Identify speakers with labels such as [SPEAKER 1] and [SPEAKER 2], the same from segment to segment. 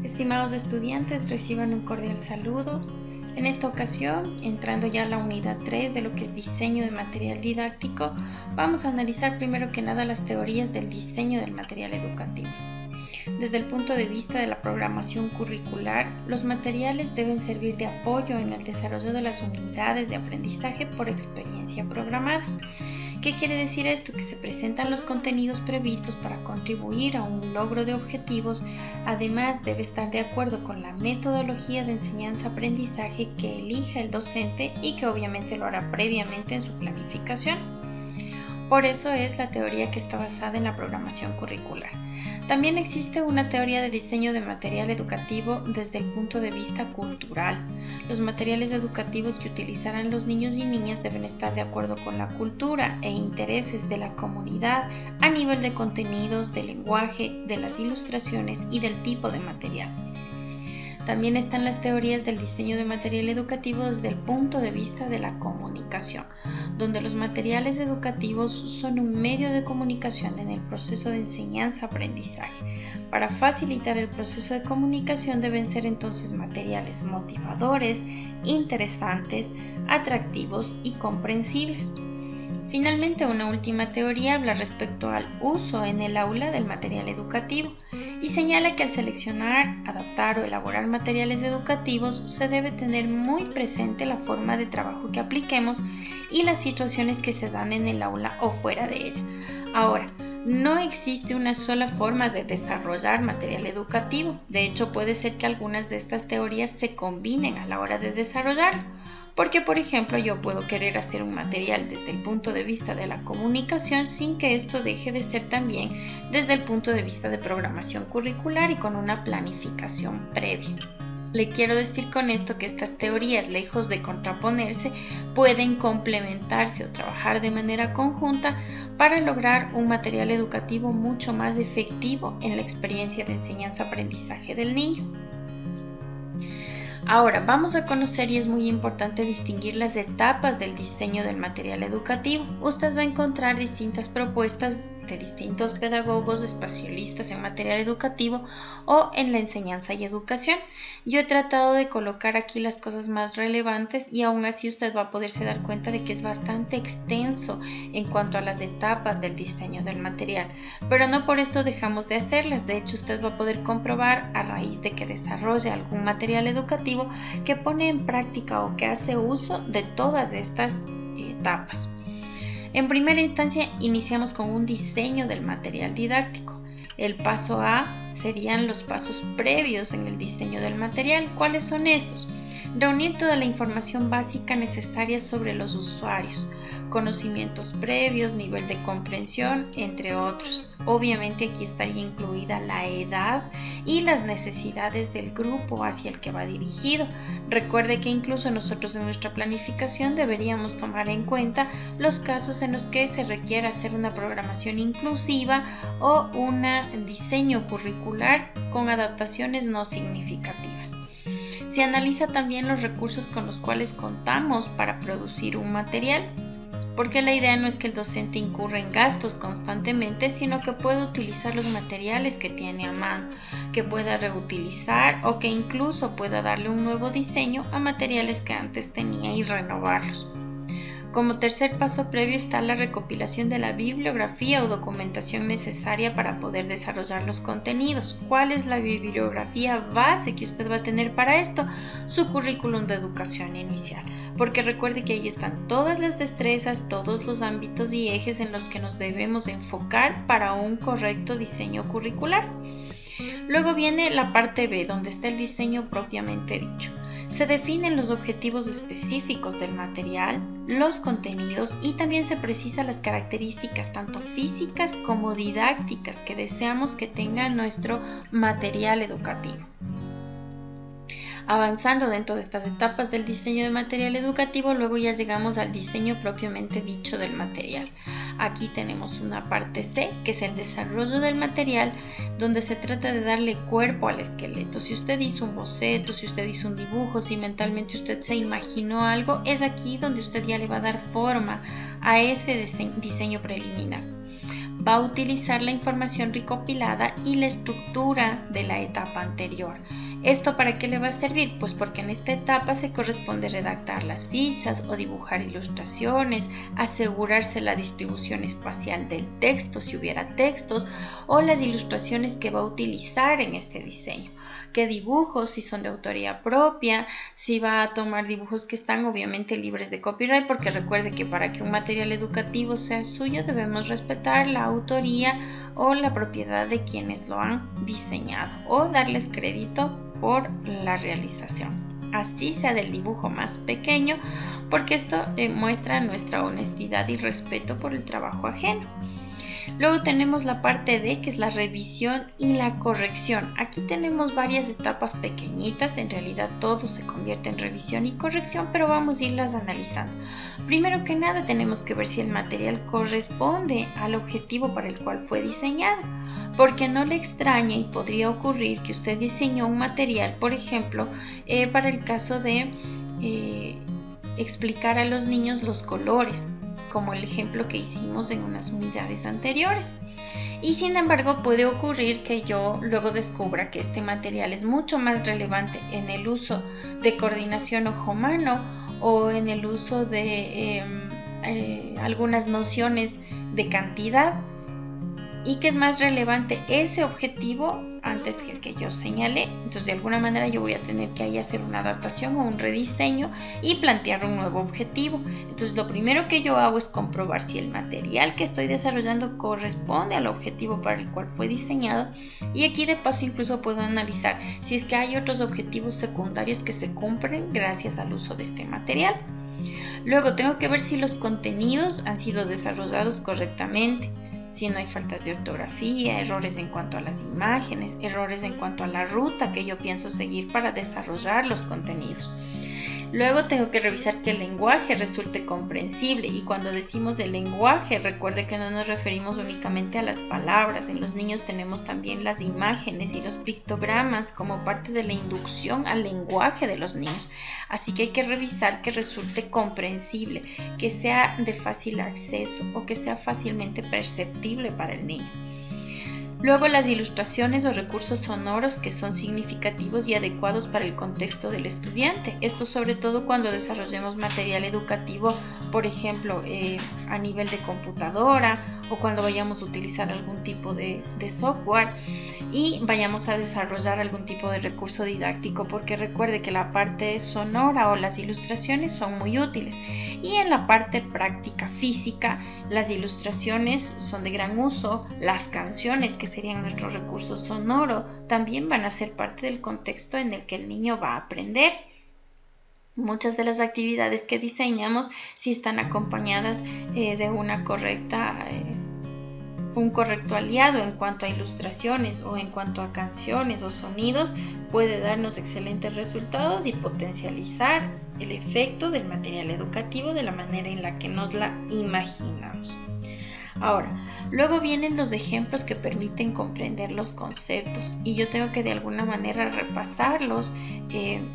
[SPEAKER 1] Estimados estudiantes, reciban un cordial saludo. En esta ocasión, entrando ya a la unidad 3 de lo que es diseño de material didáctico, vamos a analizar primero que nada las teorías del diseño del material educativo. Desde el punto de vista de la programación curricular, los materiales deben servir de apoyo en el desarrollo de las unidades de aprendizaje por experiencia programada. ¿Qué quiere decir esto? Que se presentan los contenidos previstos para contribuir a un logro de objetivos. Además, debe estar de acuerdo con la metodología de enseñanza-aprendizaje que elija el docente y que obviamente lo hará previamente en su planificación. Por eso es la teoría que está basada en la programación curricular. También existe una teoría de diseño de material educativo desde el punto de vista cultural. Los materiales educativos que utilizarán los niños y niñas deben estar de acuerdo con la cultura e intereses de la comunidad a nivel de contenidos, de lenguaje, de las ilustraciones y del tipo de material. También están las teorías del diseño de material educativo desde el punto de vista de la comunicación, donde los materiales educativos son un medio de comunicación en el proceso de enseñanza-aprendizaje. Para facilitar el proceso de comunicación deben ser entonces materiales motivadores, interesantes, atractivos y comprensibles. Finalmente, una última teoría habla respecto al uso en el aula del material educativo y señala que al seleccionar, adaptar o elaborar materiales educativos se debe tener muy presente la forma de trabajo que apliquemos y las situaciones que se dan en el aula o fuera de ella. Ahora, no existe una sola forma de desarrollar material educativo. De hecho, puede ser que algunas de estas teorías se combinen a la hora de desarrollarlo. Porque, por ejemplo, yo puedo querer hacer un material desde el punto de vista de la comunicación sin que esto deje de ser también desde el punto de vista de programación curricular y con una planificación previa. Le quiero decir con esto que estas teorías, lejos de contraponerse, pueden complementarse o trabajar de manera conjunta para lograr un material educativo mucho más efectivo en la experiencia de enseñanza-aprendizaje del niño. Ahora vamos a conocer, y es muy importante distinguir las etapas del diseño del material educativo. Usted va a encontrar distintas propuestas de distintos pedagogos especialistas en material educativo o en la enseñanza y educación. Yo he tratado de colocar aquí las cosas más relevantes y aún así usted va a poderse dar cuenta de que es bastante extenso en cuanto a las etapas del diseño del material, pero no por esto dejamos de hacerlas. De hecho, usted va a poder comprobar a raíz de que desarrolle algún material educativo que pone en práctica o que hace uso de todas estas etapas. En primera instancia, iniciamos con un diseño del material didáctico. El paso A serían los pasos previos en el diseño del material. ¿Cuáles son estos? Reunir toda la información básica necesaria sobre los usuarios, conocimientos previos, nivel de comprensión, entre otros. Obviamente aquí estaría incluida la edad y las necesidades del grupo hacia el que va dirigido. Recuerde que incluso nosotros en nuestra planificación deberíamos tomar en cuenta los casos en los que se requiere hacer una programación inclusiva o un diseño curricular con adaptaciones no significativas. Se analiza también los recursos con los cuales contamos para producir un material, porque la idea no es que el docente incurra en gastos constantemente, sino que pueda utilizar los materiales que tiene a mano, que pueda reutilizar o que incluso pueda darle un nuevo diseño a materiales que antes tenía y renovarlos. Como tercer paso previo está la recopilación de la bibliografía o documentación necesaria para poder desarrollar los contenidos. ¿Cuál es la bibliografía base que usted va a tener para esto? Su currículum de educación inicial, porque recuerde que ahí están todas las destrezas, todos los ámbitos y ejes en los que nos debemos enfocar para un correcto diseño curricular. Luego viene la parte B, donde está el diseño propiamente dicho. Se definen los objetivos específicos del material, los contenidos y también se precisan las características tanto físicas como didácticas que deseamos que tenga nuestro material educativo. Avanzando dentro de estas etapas del diseño de material educativo, luego ya llegamos al diseño propiamente dicho del material. Aquí tenemos una parte C, que es el desarrollo del material, donde se trata de darle cuerpo al esqueleto. Si usted hizo un boceto, si usted hizo un dibujo, si mentalmente usted se imaginó algo, es aquí donde usted ya le va a dar forma a ese diseño preliminar. va a utilizar la información recopilada y la estructura de la etapa anterior. ¿Esto para qué le va a servir? Pues porque en esta etapa se corresponde redactar las fichas o dibujar ilustraciones, asegurarse la distribución espacial del texto si hubiera textos o las ilustraciones que va a utilizar en este diseño. ¿Qué dibujos? Si son de autoría propia, si va a tomar dibujos que están obviamente libres de copyright, porque recuerde que para que un material educativo sea suyo debemos respetar la autoría o la propiedad de quienes lo han diseñado o darles crédito por la realización, así sea del dibujo más pequeño, porque esto muestra nuestra honestidad y respeto por el trabajo ajeno. Luego tenemos la parte D, que es la revisión y la corrección. Aquí tenemos varias etapas pequeñitas, en realidad todo se convierte en revisión y corrección, pero vamos a irlas analizando. Primero que nada tenemos que ver si el material corresponde al objetivo para el cual fue diseñado, porque no le extraña y podría ocurrir que usted diseñó un material, por ejemplo, para el caso de explicar a los niños los colores, como el ejemplo que hicimos en unas unidades anteriores. Y sin embargo puede ocurrir que yo luego descubra que este material es mucho más relevante en el uso de coordinación ojo-mano o en el uso de algunas nociones de cantidad, y que es más relevante ese objetivo antes que el que yo señalé. Entonces de alguna manera yo voy a tener que ahí hacer una adaptación o un rediseño y plantear un nuevo objetivo. Entonces lo primero que yo hago es comprobar si el material que estoy desarrollando corresponde al objetivo para el cual fue diseñado, y aquí de paso incluso puedo analizar si es que hay otros objetivos secundarios que se cumplen gracias al uso de este material. Luego tengo que ver si los contenidos han sido desarrollados correctamente, si no hay faltas de ortografía, errores en cuanto a las imágenes, errores en cuanto a la ruta que yo pienso seguir para desarrollar los contenidos. Luego tengo que revisar que el lenguaje resulte comprensible, y cuando decimos el lenguaje, recuerde que no nos referimos únicamente a las palabras. En los niños tenemos también las imágenes y los pictogramas como parte de la inducción al lenguaje de los niños. Así que hay que revisar que resulte comprensible, que sea de fácil acceso o que sea fácilmente perceptible para el niño. Luego las ilustraciones o recursos sonoros que son significativos y adecuados para el contexto del estudiante. Esto sobre todo cuando desarrollemos material educativo, por ejemplo, a nivel de computadora, o cuando vayamos a utilizar algún tipo de software y vayamos a desarrollar algún tipo de recurso didáctico, porque recuerde que la parte sonora o las ilustraciones son muy útiles. Y en la parte práctica física, las ilustraciones son de gran uso, las canciones, que serían nuestro recurso sonoro, también van a ser parte del contexto en el que el niño va a aprender. Muchas de las actividades que diseñamos, si están acompañadas de un correcto aliado en cuanto a ilustraciones o en cuanto a canciones o sonidos, puede darnos excelentes resultados y potencializar el efecto del material educativo de la manera en la que nos la imaginamos. Ahora, luego vienen los ejemplos que permiten comprender los conceptos, y yo tengo que de alguna manera repasarlos,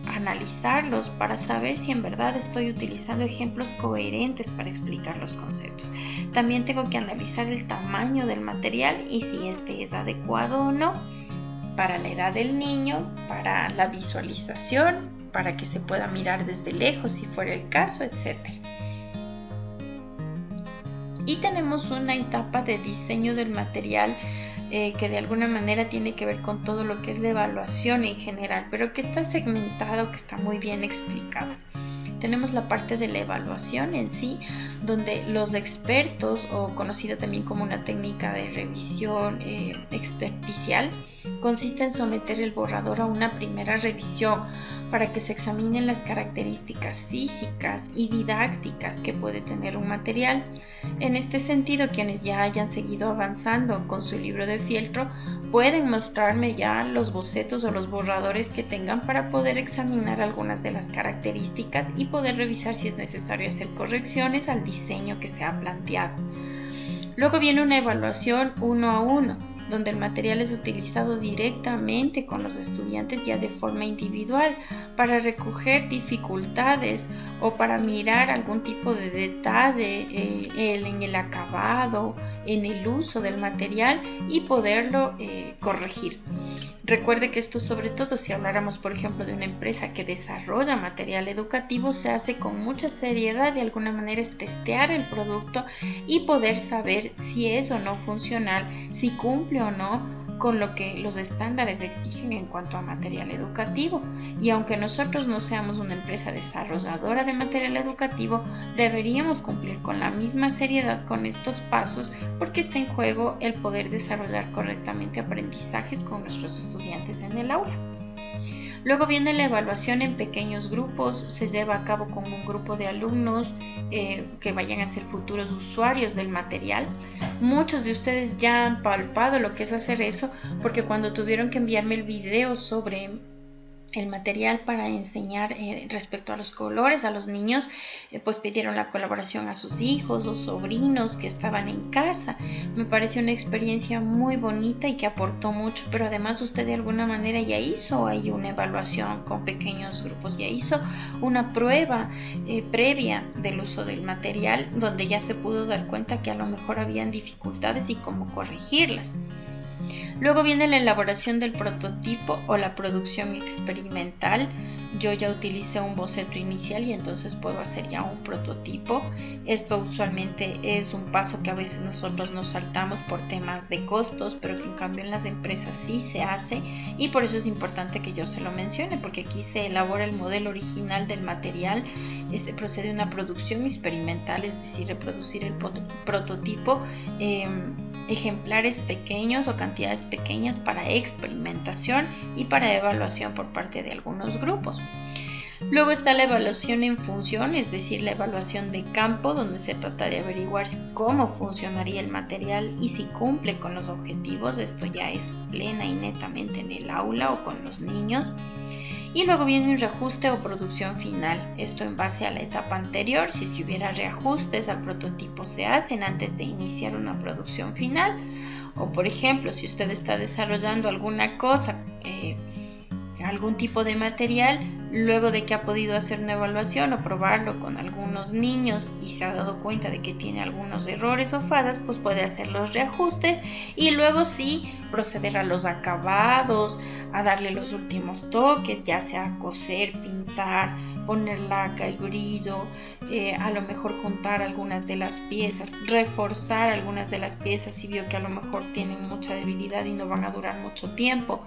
[SPEAKER 1] analizarlos para saber si en verdad estoy utilizando ejemplos coherentes para explicar los conceptos. También tengo que analizar el tamaño del material y si este es adecuado o no para la edad del niño, para la visualización, para que se pueda mirar desde lejos si fuera el caso, etc. Y tenemos una etapa de diseño del material que de alguna manera tiene que ver con todo lo que es la evaluación en general, pero que está segmentada o que está muy bien explicada. Tenemos la parte de la evaluación en sí, donde los expertos, o conocida también como una técnica de revisión experticial, consiste en someter el borrador a una primera revisión para que se examinen las características físicas y didácticas que puede tener un material. En este sentido, quienes ya hayan seguido avanzando con su libro de fieltro pueden mostrarme ya los bocetos o los borradores que tengan para poder examinar algunas de las características y poder revisar si es necesario hacer correcciones al diseño que se ha planteado. Luego viene una evaluación 1 a 1, donde el material es utilizado directamente con los estudiantes ya de forma individual para recoger dificultades o para mirar algún tipo de detalle en el acabado, en el uso del material y poderlo corregir. Recuerde que esto, sobre todo si habláramos por ejemplo de una empresa que desarrolla material educativo, se hace con mucha seriedad. De alguna manera es testear el producto y poder saber si es o no funcional, si cumple o no con lo que los estándares exigen en cuanto a material educativo. Y aunque nosotros no seamos una empresa desarrolladora de material educativo, deberíamos cumplir con la misma seriedad con estos pasos, porque está en juego el poder desarrollar correctamente aprendizajes con nuestros estudiantes en el aula. Luego viene la evaluación en pequeños grupos, se lleva a cabo con un grupo de alumnos que vayan a ser futuros usuarios del material. Muchos de ustedes ya han palpado lo que es hacer eso, porque cuando tuvieron que enviarme el video sobre el material para enseñar respecto a los colores a los niños, pues pidieron la colaboración a sus hijos o sobrinos que estaban en casa. Me pareció una experiencia muy bonita y que aportó mucho, pero además usted de alguna manera ya hizo ahí una evaluación con pequeños grupos, ya hizo una prueba previa del uso del material, donde ya se pudo dar cuenta que a lo mejor habían dificultades y cómo corregirlas. Luego viene la elaboración del prototipo o la producción experimental. Yo ya utilicé un boceto inicial y entonces puedo hacer ya un prototipo. Esto usualmente es un paso que a veces nosotros nos saltamos por temas de costos, pero que en cambio en las empresas sí se hace, y por eso es importante que yo se lo mencione, porque aquí se elabora el modelo original del material, se procede a una producción experimental, es decir, reproducir el prototipo, ejemplares pequeños o cantidades pequeñas para experimentación y para evaluación por parte de algunos grupos. Luego está la evaluación en función, es decir, la evaluación de campo, donde se trata de averiguar cómo funcionaría el material y si cumple con los objetivos. Esto ya es plena y netamente en el aula o con los niños. Y luego viene un reajuste o producción final. Esto en base a la etapa anterior. Si hubiera reajustes al prototipo, se hacen antes de iniciar una producción final. O por ejemplo, si usted está desarrollando alguna cosa, algún tipo de material, luego de que ha podido hacer una evaluación o probarlo con algunos niños y se ha dado cuenta de que tiene algunos errores o fallas, pues puede hacer los reajustes y luego sí proceder a los acabados, a darle los últimos toques, ya sea coser, pintar, poner laca, el brillo, a lo mejor juntar algunas de las piezas, reforzar algunas de las piezas si vio que a lo mejor tienen mucha debilidad y no van a durar mucho tiempo,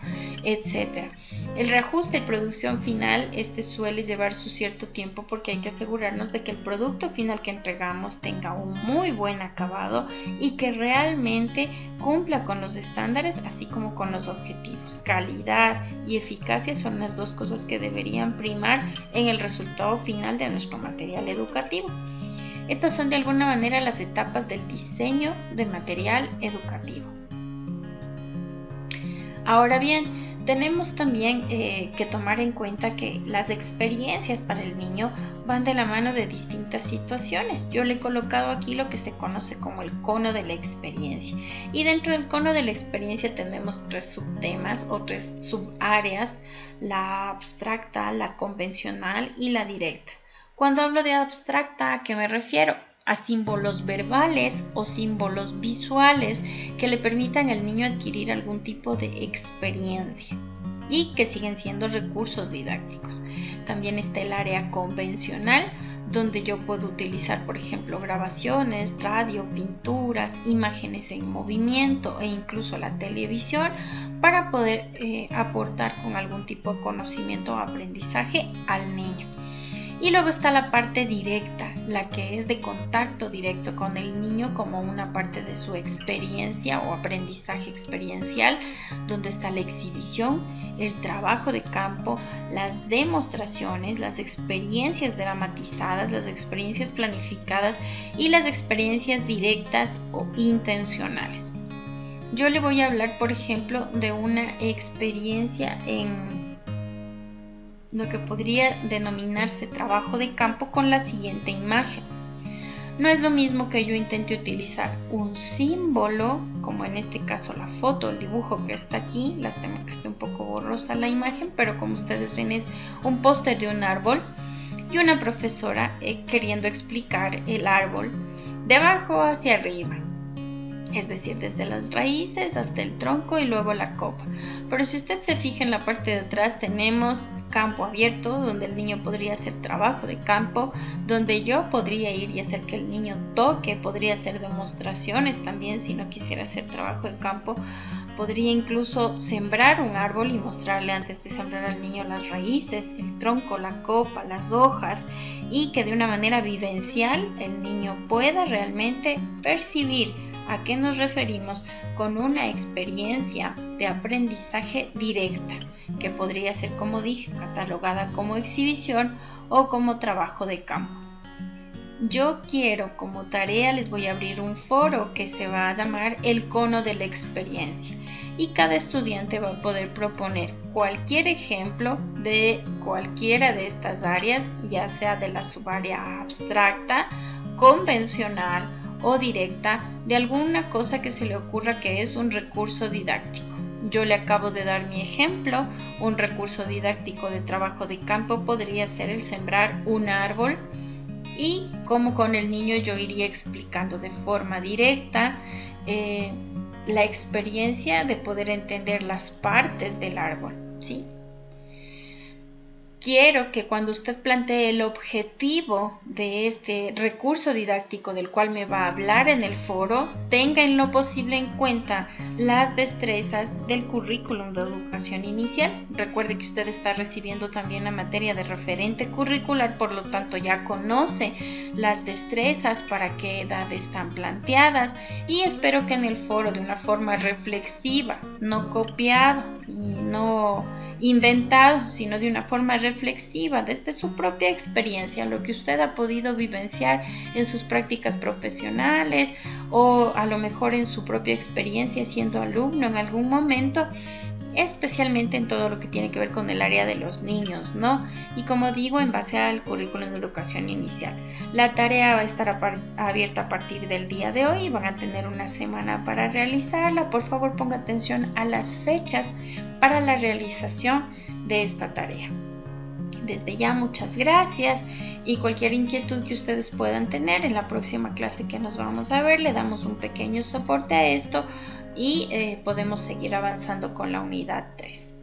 [SPEAKER 1] etc. El reajuste y producción final, suele llevar su cierto tiempo, porque hay que asegurarnos de que el producto final que entregamos tenga un muy buen acabado y que realmente cumpla con los estándares, así como con los objetivos. Calidad y eficacia son las dos cosas que deberían primar en el resultado final de nuestro material educativo. Estas son de alguna manera las etapas del diseño de material educativo. Ahora bien, tenemos también que tomar en cuenta que las experiencias para el niño van de la mano de distintas situaciones. Yo le he colocado aquí lo que se conoce como el cono de la experiencia. Y dentro del cono de la experiencia tenemos tres subtemas o tres subáreas: la abstracta, la convencional y la directa. Cuando hablo de abstracta, ¿a qué me refiero? A símbolos verbales o símbolos visuales que le permitan al niño adquirir algún tipo de experiencia y que siguen siendo recursos didácticos. También está el área convencional, donde yo puedo utilizar, por ejemplo, grabaciones, radio, pinturas, imágenes en movimiento e incluso la televisión para poder aportar con algún tipo de conocimiento o aprendizaje al niño. Y luego está la parte directa, la que es de contacto directo con el niño como una parte de su experiencia o aprendizaje experiencial, donde está la exhibición, el trabajo de campo, las demostraciones, las experiencias dramatizadas, las experiencias planificadas y las experiencias directas o intencionales. Yo le voy a hablar, por ejemplo, de una experiencia en lo que podría denominarse trabajo de campo con la siguiente imagen. No es lo mismo que yo intente utilizar un símbolo, como en este caso la foto, el dibujo que está aquí. Lástima que esté un poco borrosa la imagen, pero como ustedes ven es un póster de un árbol y una profesora queriendo explicar el árbol de abajo hacia arriba. Es decir, desde las raíces hasta el tronco y luego la copa. Pero si usted se fija en la parte de atrás tenemos campo abierto donde el niño podría hacer trabajo de campo, donde yo podría ir y hacer que el niño toque, podría hacer demostraciones también si no quisiera hacer trabajo de campo. Podría incluso sembrar un árbol y mostrarle antes de sembrar al niño las raíces, el tronco, la copa, las hojas y que de una manera vivencial el niño pueda realmente percibir a qué nos referimos con una experiencia de aprendizaje directa, que podría ser, como dije, catalogada como exhibición o como trabajo de campo. Yo quiero como tarea, les voy a abrir un foro que se va a llamar el cono de la experiencia y cada estudiante va a poder proponer cualquier ejemplo de cualquiera de estas áreas, ya sea de la subárea abstracta, convencional o directa, de alguna cosa que se le ocurra que es un recurso didáctico. Yo le acabo de dar mi ejemplo. Un recurso didáctico de trabajo de campo podría ser el sembrar un árbol y cómo con el niño yo iría explicando de forma directa la experiencia de poder entender las partes del árbol, ¿sí? Quiero que cuando usted plantee el objetivo de este recurso didáctico del cual me va a hablar en el foro, tenga en lo posible en cuenta las destrezas del currículum de educación inicial. Recuerde que usted está recibiendo también la materia de referente curricular, por lo tanto ya conoce las destrezas, para qué edad están planteadas, y espero que en el foro, de una forma reflexiva, no copiado y no inventado, sino de una forma reflexiva desde su propia experiencia, lo que usted ha podido vivenciar en sus prácticas profesionales o a lo mejor en su propia experiencia siendo alumno en algún momento, especialmente en todo lo que tiene que ver con el área de los niños, ¿no? Y como digo, en base al currículum de educación inicial. La tarea va a estar abierta a partir del día de hoy y van a tener una semana para realizarla. Por favor, ponga atención a las fechas para la realización de esta tarea. Desde ya, muchas gracias, y cualquier inquietud que ustedes puedan tener en la próxima clase que nos vamos a ver, le damos un pequeño soporte a esto y podemos seguir avanzando con la unidad 3.